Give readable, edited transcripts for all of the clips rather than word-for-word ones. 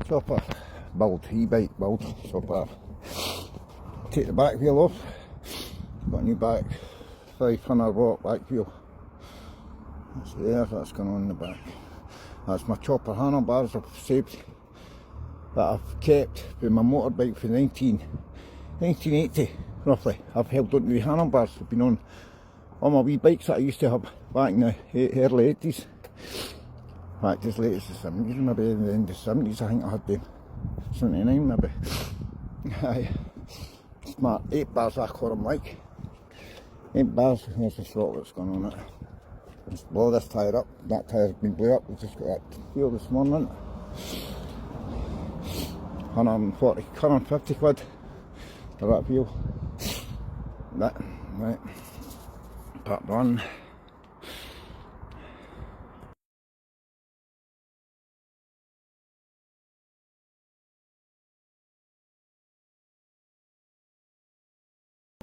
chopper build, e-bike build. Chopper. Take the back wheel off. Got a new back 500 watt back wheel. That's there, that's going on in the back. That's my chopper handlebars I've saved, that I've kept with my motorbike for 1980 roughly. I've held on to the handlebars. I've been on all my wee bikes that I used to have back in the early 80s. In fact, as late as the 70s, maybe in the end of the 70s I think I had them. 79 maybe. Aye. Smart 8 bars I call them like. 8 bars, here's the throttle that's going on it. Just blow this tyre up, that tyre's been blew up, we just got that wheel this morning. 150 quid for that wheel. That, right, part one.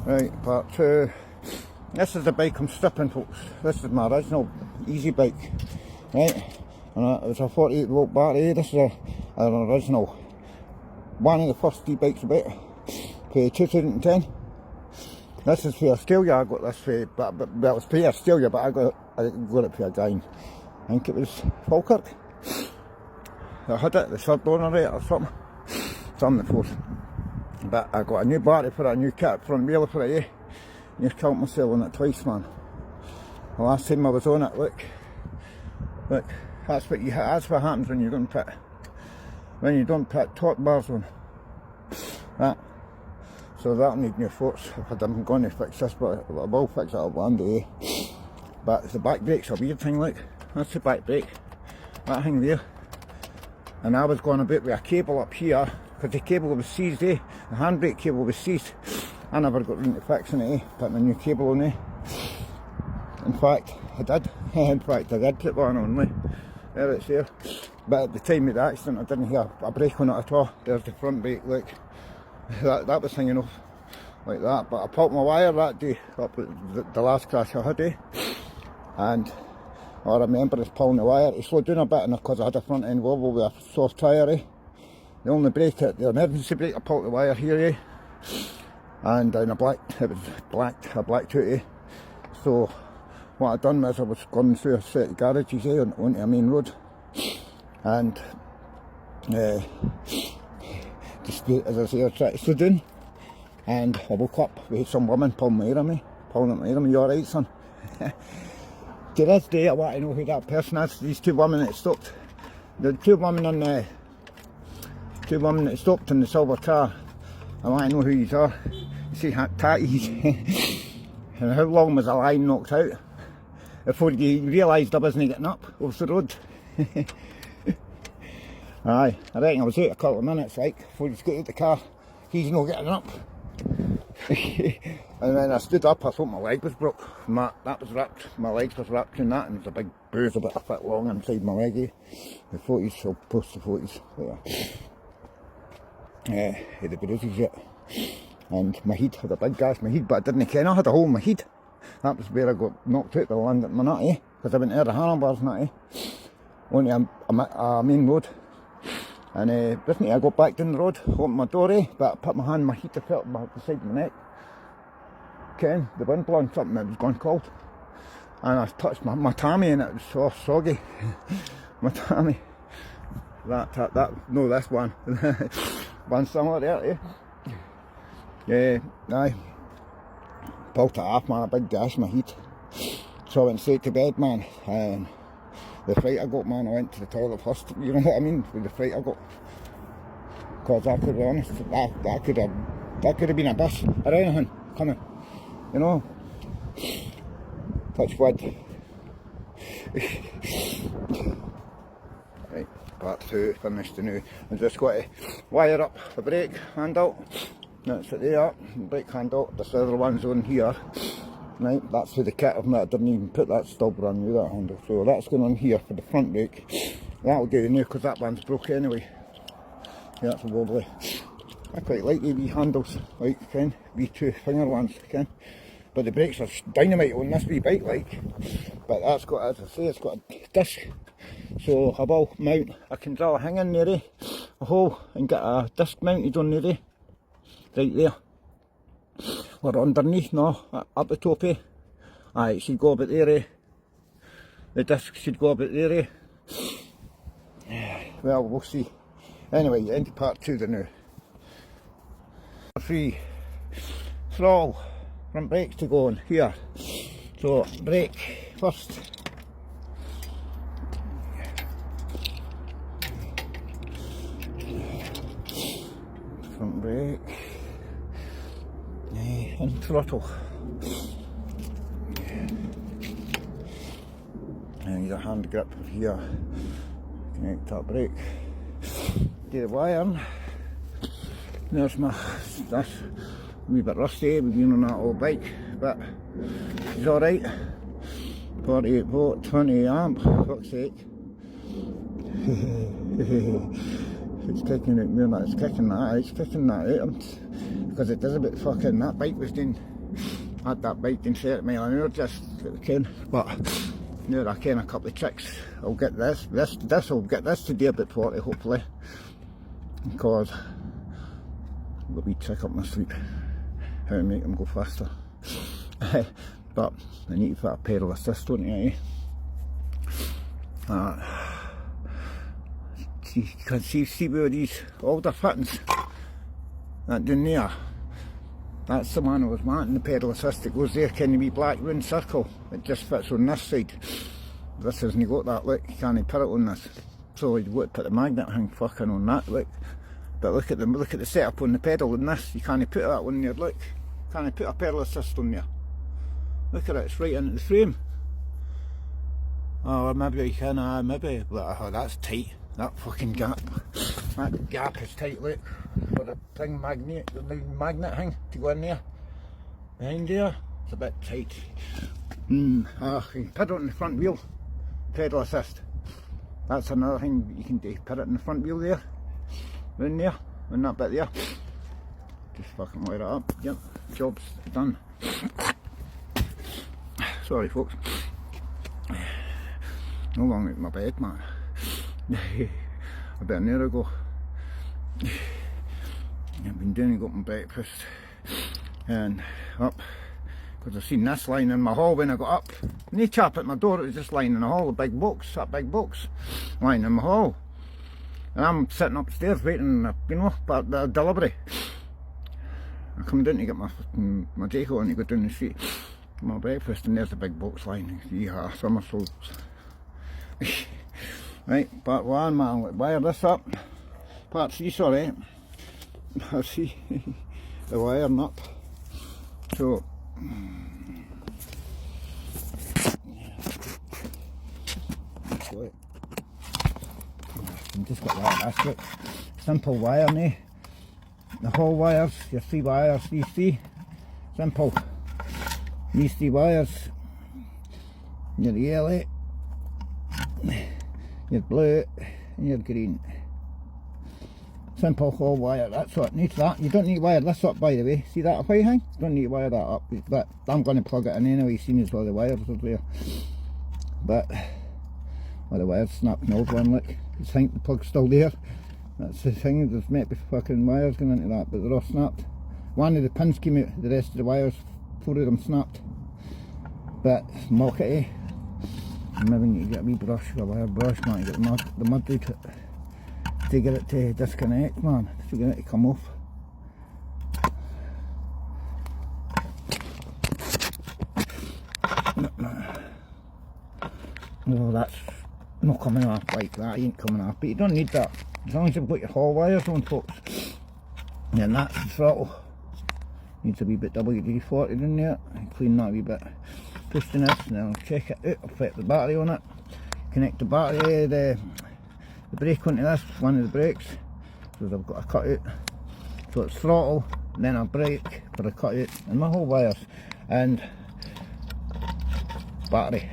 Right, part two. This is the bike I'm stripping, folks. This is my original easy bike, right? And it's a 48 volt battery. This is an original, one of the first e-bikes about, for 2010. This is for Australia. I got this for, but it was for Australia, but I got it for a guy in, I think it was Falkirk. I had it, the third owner rate or something. Something the fourth. But I got a new battery for it, a new kit front wheel for it, eh? Near killed myself on it twice, man. The last time I was on it, look, that's what happens when you don't put top bars on. That. So that'll need new forks. I'm going to fix this, but I will fix it up one day. But the back brake's a weird thing, look. That's the back brake. That thing there. And I was going about with a cable up here, because the cable was seized, eh? The handbrake cable was seized. I never got into fixing it, eh? Putting a new cable on, eh? In fact, I did. In fact, I did put one on, like. There it's there. But at the time of the accident, I didn't hear a brake on it at all. There's the front brake, look. That was hanging off like that. But I popped my wire that day, up at the last crash I had, eh? And all I remember is pulling the wire. It slowed down a bit, and because I had a front end wobble with a soft tyre, eh? The only brake, the emergency brake, I pulled the wire here, eh? And it was I blacked out, eh? So what I done was I was going through a set of garages, eh, onto a main road, and just as I say, I tried to slow down, and I woke up with some woman pulling my hair on me, you alright, son? To this day I want to know who that person is. These two women that stopped, the two women that stopped in the silver car, I want to know who these are. You see tatties. And how long was the line knocked out before you realised I wasn't getting up off the road? Aye, I reckon I was out a couple of minutes, like, before he's got out the car. He's not getting up. And then I stood up, I thought my leg was broke. That was ripped, my legs was ripped and that, and there's a big bruise about a foot long inside my leg, eh? The 40s, I'll post the 40s. Had the bruises yet. And my head, had a big gash my head, but I didn't ken I had a hole in my head. That was where I got knocked out by the land at my nut, eh? Because I went out of the handlebars and that, eh? Onto a main road. And recently I got back down the road, opened my door, eh? But I put my hand, my heater felt beside my neck. Ken, the wind blowing something that was gone cold. And I touched my tummy and it was so soggy. My tummy. No, this one. One similar there, eh? Yeah, aye. Pulled it off, man, a big gash in my head. So I went straight to bed, man. And the fright I got, man, I went to the toilet first. You know what I mean? With the fright I got. Because I could be honest, that could have been a bus or anything coming. You know? Touch wood. Right, part two, finished the new. I've just got to wire up the brake handle. That's it there, brake handle. This other one's on here. Right, that's for the kit of me. I didn't even put that, still brand new, that handle. So that's going on here for the front brake. That'll do new because that one's broke anyway. Yeah, that's a wobbly. I quite like the wee handles, like, Ken, wee 2-finger ones, Ken. But the brakes are dynamite on this wee bike, like. But that's got, as I say, it's got a disc. So I will mount, I can drill a hang in there, eh? a hole and get a disc mounted on there, right there. Or underneath, no, up the top, Aye, it should go about there, The disc should go about there, Well, we'll see. Anyway, into part 2 the now. 3, throttle, front brakes to go on here. So, brake first. Front brake. And throttle. And need a hand grip here. Connect that brake. Do the wiring. There's that's a wee bit rusty, we've been on that old bike, but it's alright. 48 volt, 20 amp, fuck's sake. It's kicking out more than it's kicking that out, because it does a bit fucking, that bike was doing, had that bike doing 30 mile an hour just at the can, but now I can a couple of tricks. I'll get this will get this to do about 40 hopefully, because I've got a wee trick up my sleeve how to make them go faster. But I need to put a pedal assist on it, you can see where these older fittings, that down there, that's the one I was wanting, the pedal assist that goes there, can you wee black round circle, it just fits on this side. This hasn't got that, look, you can't put it on this, so you've got to put the magnet hang fucking on that, look. But look at the setup on the pedal on this, you can't put that on there, look, can't put a pedal assist on there. Look at it, it's right into the frame. Oh, maybe you can, maybe, but oh, that's tight, that fucking gap. That gap is tight, look, for the thing magnet, the magnet thing to go in there. Behind there, it's a bit tight. You can put it on the front wheel, pedal assist. That's another thing you can do, put it in the front wheel there, round there, and that bit there. Just fucking wire it up, yep, job's done. Sorry folks, no long out my bed, man. About an hour ago, I've been doing, got my breakfast and up, because I seen this lying in my hall when I got up. No chap at my door, it was just lying in the hall, that big box lying in my hall. And I'm sitting upstairs waiting, you know, for the delivery. I come down to get my jacket on to go down the street for my breakfast, and there's a big box lying. Yeah, somersaults. Right, part 1, man, let's wire this up. Part 3, sorry. I see the wiring up. So, just got that, that's it. Simple wire, eh? The whole wires, your 3 wires, these 3. Simple. These 3 wires. Your yellow, your blue, and your green. Simple whole wire, that's what needs that. You don't need to wire this up, by the way. See that white thing? You don't need to wire that up, but I'm going to plug it in anyway, seeing as well the wires are there. But, well, the wire's snapped an old one, look. I think the plug's still there. That's the thing, there's maybe fucking wires going into that, but they're all snapped. One of the pins came out, the rest of the wires, 4 of them snapped. But, mock it, eh? Maybe need to get a wee brush, a wire brush, man, to get the mud out it. To get it to disconnect, man, to get it to come off. No, that's not coming off like that, ain't coming off, but you don't need that, as long as you've got your hall wires on, folks. And then that's the throttle. Needs a wee bit WD-40 in there, and clean that a wee bit. Pushing this, and then I'll check it out, I'll fit the battery on it, connect the battery, the brake onto this, one of the brakes, because I've got a cut out. So it's throttle, then a brake for a cut out, and my whole wires, and battery.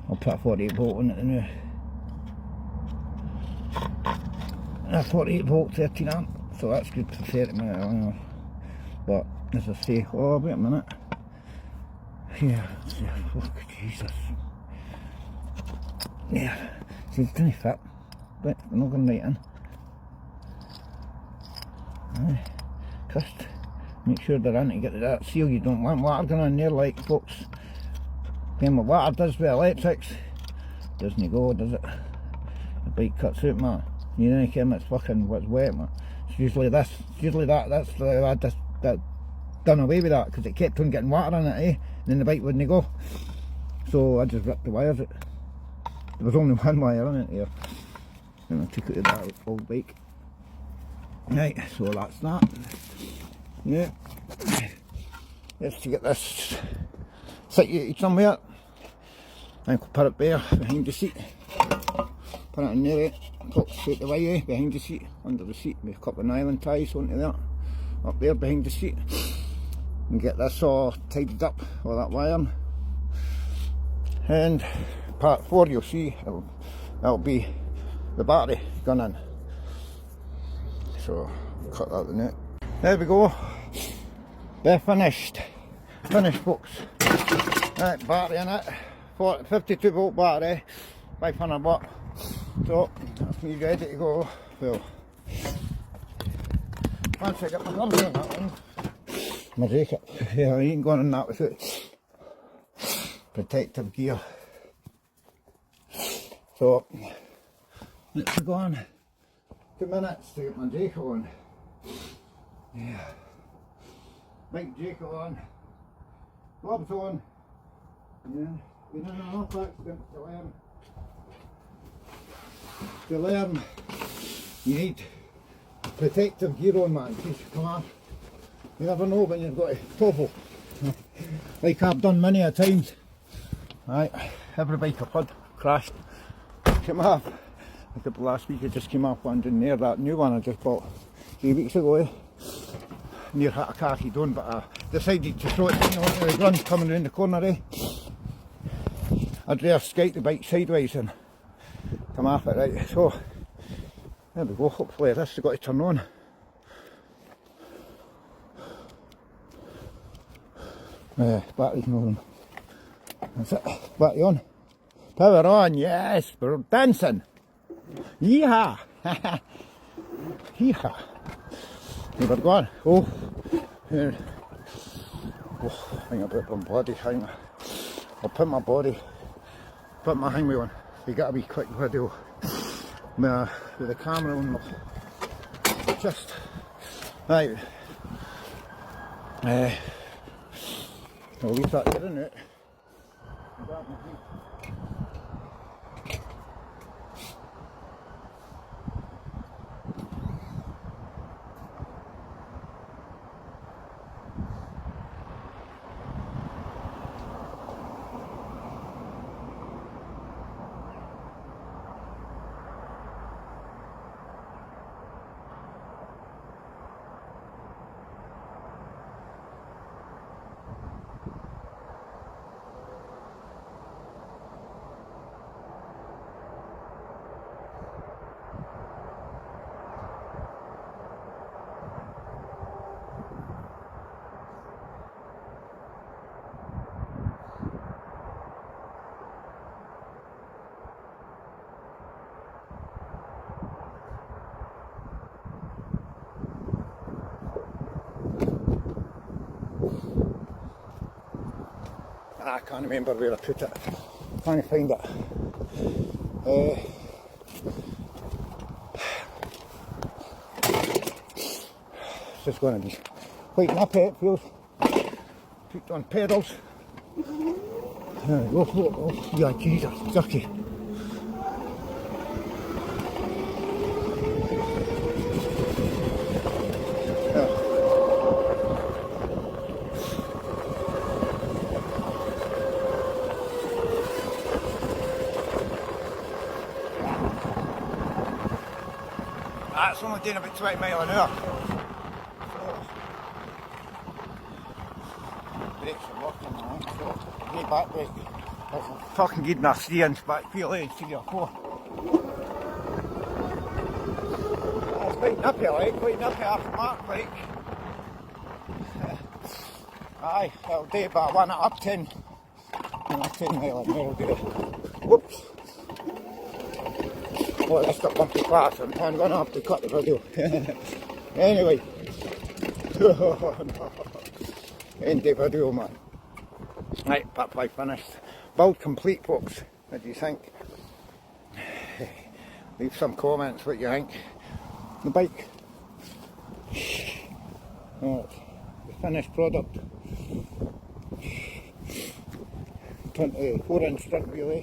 I'll put a 48 volt on it now. A 48 volt 13 amp, so that's good for 30 minutes an hour. But as I say, oh wait a minute. Yeah, oh, Jesus. Yeah, see, it's going to fit, but we're not going right in. Just make sure they're in to get that seal. You don't want water going on there, like folks. Then what water does with electrics doesn't go, does it? The bike cuts out, man. You don't care it's fucking what's wet, man. It's usually this, usually that. That's the I just that done away with that because it kept on getting water in it, eh? And then the bike wouldn't go. So I just ripped the wires out. There was only one wire in it here. And I took it out of that old bike. Right, so that's that. Yeah. Just to get this situated somewhere. I can put it there behind the seat. Put it in there, put straight away behind the seat, under the seat with a couple of nylon ties onto there, up there behind the seat. And get this all tidied up, all that wiring. And part 4 you'll see, that'll be the battery gone in. So cut that in it. There we go. They're finished. Finished folks. Right, battery in it. 52 volt battery, 500 watt. So that's me ready to go. Well, once I get my thumbs on that one, my jacket. Yeah, I ain't going on that without protective gear. So let's go on 2 minutes to get my jacket on. Yeah. Big jacket on. Gloves on. Yeah. Been in an awful accident to learn. You need protective gear on, man, in case you come off. You never know when you've got to topple. Like I've done many a times. Right, every bike I've had crashed. Came off. A couple last week I just came off one in there, that new one I just bought 3 weeks ago, eh? Near hit a khaki done, but I decided to throw it down onto the ground coming around the corner, eh? I'd rather skate the bike sideways and come off it, right? So there we go, hopefully this has got to turn on. Battery's not on. That's it, battery on. Power on, yes, we're dancing. Yeehaw! Yeehaw! We're going. Oh, here. Oh, hang about my body, hang. I'll put my body, put my hang wheel on. You got a wee quick video with the camera on. Just right. I'll leave that there, innit? I can't remember where I put it. I can't find it. It's just going to be quite nappy, it feels. Put on pedals. There we go. Oh, yeah, Jesus, jerky. That's only doing about 20 miles an hour. Brakes are working now, so new back brake. It's fucking good enough 3-inch back wheel, eh? 3 or 4. It's quite nippy, like, quite nippy after mark brake. Aye, it'll do, but I want it up 10. 10 miles an hour will do it. Whoops. Oh, that's got bumpy parts, I'm going to have to cut the video. Anyway, no. End of video, man. Right, part 5 finished. Build complete, folks. What do you think? Leave some comments what you think. The bike. Right, the finished product. 24-inch front wheel,